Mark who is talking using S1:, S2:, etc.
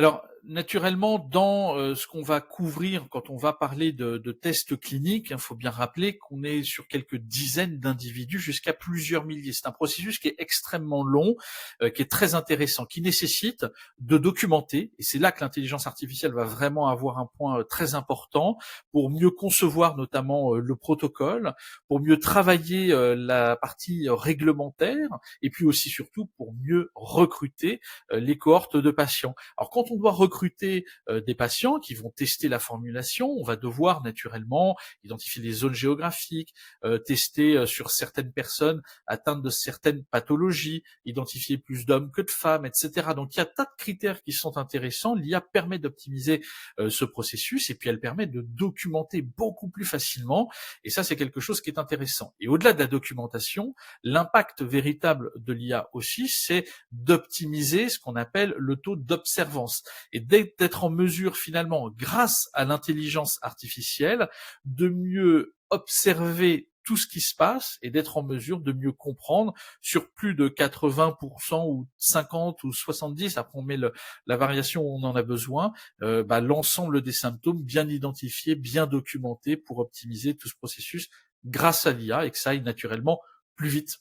S1: Alors, naturellement, dans, ce qu'on va couvrir quand on va parler de tests cliniques, il faut bien rappeler qu'on est sur quelques dizaines d'individus jusqu'à plusieurs milliers. C'est un processus qui est extrêmement long, qui est très intéressant, qui nécessite de documenter et c'est là que l'intelligence artificielle va vraiment avoir un point, très important pour mieux concevoir notamment, le protocole, pour mieux travailler, la partie, réglementaire et puis aussi surtout pour mieux recruter, les cohortes de patients. Alors quand on doit recruter des patients qui vont tester la formulation, on va devoir naturellement identifier les zones géographiques, tester sur certaines personnes atteintes de certaines pathologies, identifier plus d'hommes que de femmes, etc. Donc il y a tas de critères qui sont intéressants. L'IA permet d'optimiser ce processus et puis elle permet de documenter beaucoup plus facilement. Et ça, c'est quelque chose qui est intéressant. Et au-delà de la documentation, l'impact véritable de l'IA aussi, c'est d'optimiser ce qu'on appelle le taux d'observance et d'être en mesure finalement, grâce à l'intelligence artificielle, de mieux observer tout ce qui se passe et d'être en mesure de mieux comprendre sur plus de 80% ou 50 ou 70, après on met la variation où on en a besoin, l'ensemble des symptômes bien identifiés, bien documentés pour optimiser tout ce processus grâce à l'IA et que ça aille naturellement plus vite.